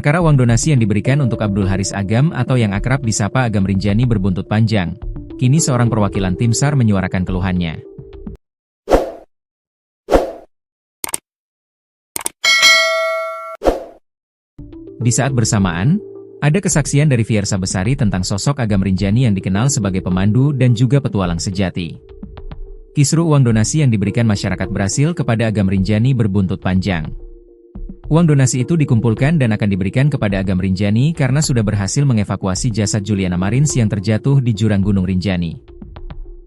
Perkara uang donasi yang diberikan untuk Abdul Haris Agam atau yang akrab disapa Agam Rinjani berbuntut panjang. Kini seorang perwakilan tim SAR menyuarakan keluhannya. Di saat bersamaan, ada kesaksian dari Fiersa Besari tentang sosok Agam Rinjani yang dikenal sebagai pemandu dan juga petualang sejati. Kisru uang donasi yang diberikan masyarakat Brasil kepada Agam Rinjani berbuntut panjang. Uang donasi itu dikumpulkan dan akan diberikan kepada Agam Rinjani karena sudah berhasil mengevakuasi jasad Juliana Marins yang terjatuh di jurang Gunung Rinjani.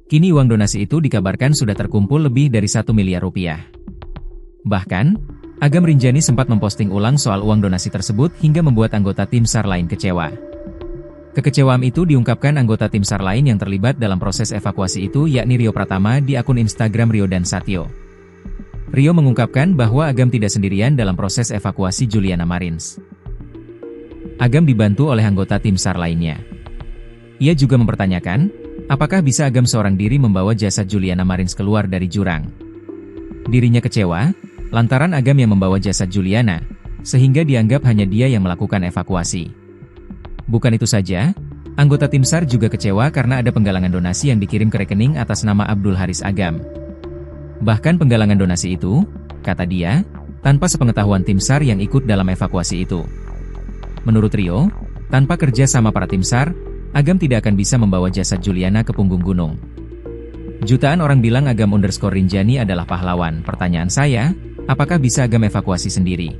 Kini uang donasi itu dikabarkan sudah terkumpul lebih dari 1 miliar rupiah. Bahkan, Agam Rinjani sempat memposting ulang soal uang donasi tersebut hingga membuat anggota tim SAR lain kecewa. Kekecewaan itu diungkapkan anggota tim SAR lain yang terlibat dalam proses evakuasi itu yakni Rio Pratama di akun Instagram Rio dan Satyo. Rio mengungkapkan bahwa Agam tidak sendirian dalam proses evakuasi Juliana Marins. Agam dibantu oleh anggota tim SAR lainnya. Ia juga mempertanyakan, apakah bisa Agam seorang diri membawa jasad Juliana Marins keluar dari jurang. Dirinya kecewa, lantaran Agam yang membawa jasad Juliana, sehingga dianggap hanya dia yang melakukan evakuasi. Bukan itu saja, anggota tim SAR juga kecewa karena ada penggalangan donasi yang dikirim ke rekening atas nama Abdul Haris Agam. Bahkan penggalangan donasi itu, kata dia, tanpa sepengetahuan tim SAR yang ikut dalam evakuasi itu. Menurut Rio, tanpa kerja sama para tim SAR, Agam tidak akan bisa membawa jasad Juliana ke punggung gunung. Jutaan orang bilang Agam_Rinjani adalah pahlawan. Pertanyaan saya, apakah bisa Agam evakuasi sendiri?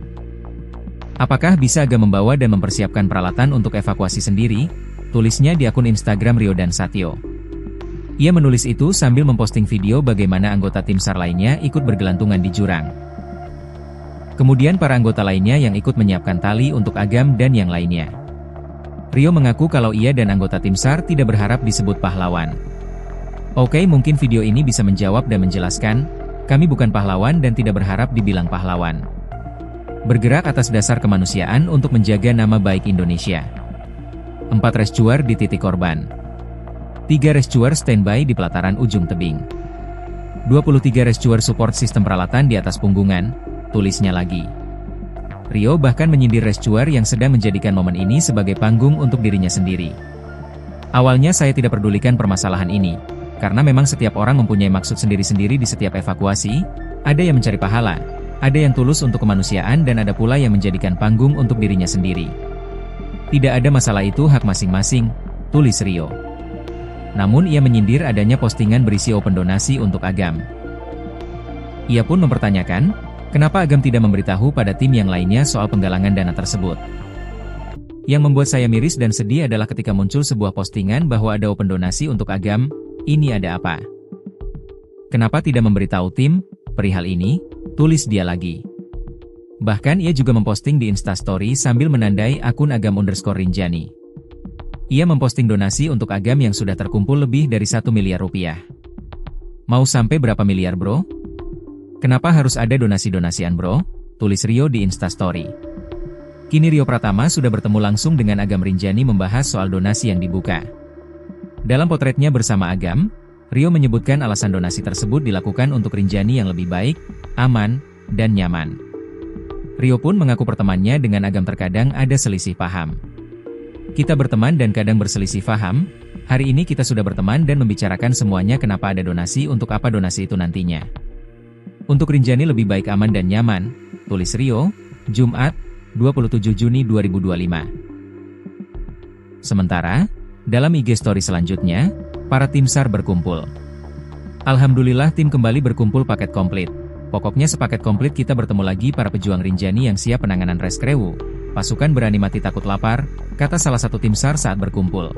Apakah bisa Agam membawa dan mempersiapkan peralatan untuk evakuasi sendiri? Tulisnya di akun Instagram Rio dan Satyo. Ia menulis itu sambil memposting video bagaimana anggota tim SAR lainnya ikut bergelantungan di jurang. Kemudian para anggota lainnya yang ikut menyiapkan tali untuk Agam dan yang lainnya. Rio mengaku kalau ia dan anggota tim SAR tidak berharap disebut pahlawan. Oke, mungkin video ini bisa menjawab dan menjelaskan, kami bukan pahlawan dan tidak berharap dibilang pahlawan. Bergerak atas dasar kemanusiaan untuk menjaga nama baik Indonesia. 4 rescuer di titik korban. 3 rescuer standby di pelataran ujung tebing. 23 rescuer support sistem peralatan di atas punggungan, tulisnya lagi. Rio bahkan menyindir rescuer yang sedang menjadikan momen ini sebagai panggung untuk dirinya sendiri. Awalnya saya tidak pedulikan permasalahan ini, karena memang setiap orang mempunyai maksud sendiri-sendiri di setiap evakuasi, ada yang mencari pahala, ada yang tulus untuk kemanusiaan dan ada pula yang menjadikan panggung untuk dirinya sendiri. Tidak ada masalah, itu hak masing-masing, tulis Rio. Namun ia menyindir adanya postingan berisi open donasi untuk Agam. Ia pun mempertanyakan, kenapa Agam tidak memberitahu pada tim yang lainnya soal penggalangan dana tersebut. Yang membuat saya miris dan sedih adalah ketika muncul sebuah postingan bahwa ada open donasi untuk Agam, ini ada apa? Kenapa tidak memberitahu tim perihal ini? Tulis dia lagi. Bahkan ia juga memposting di Instastory sambil menandai akun Agam_Rinjani. Ia memposting donasi untuk Agam yang sudah terkumpul lebih dari 1 miliar rupiah. Mau sampai berapa miliar bro? Kenapa harus ada donasi-donasian bro? Tulis Rio di Instastory. Kini Rio Pratama sudah bertemu langsung dengan Agam Rinjani membahas soal donasi yang dibuka. Dalam potretnya bersama Agam, Rio menyebutkan alasan donasi tersebut dilakukan untuk Rinjani yang lebih baik, aman, dan nyaman. Rio pun mengaku pertemanannya dengan Agam terkadang ada selisih paham. Kita berteman dan kadang berselisih paham, hari ini kita sudah berteman dan membicarakan semuanya kenapa ada donasi untuk apa donasi itu nantinya. Untuk Rinjani lebih baik aman dan nyaman, tulis Rio, Jumat, 27 Juni 2025. Sementara, dalam IG story selanjutnya, para tim SAR berkumpul. Alhamdulillah tim kembali berkumpul paket komplit. Pokoknya sepaket komplit kita bertemu lagi para pejuang Rinjani yang siap penanganan reskrewu. Pasukan berani mati takut lapar, kata salah satu tim SAR saat berkumpul.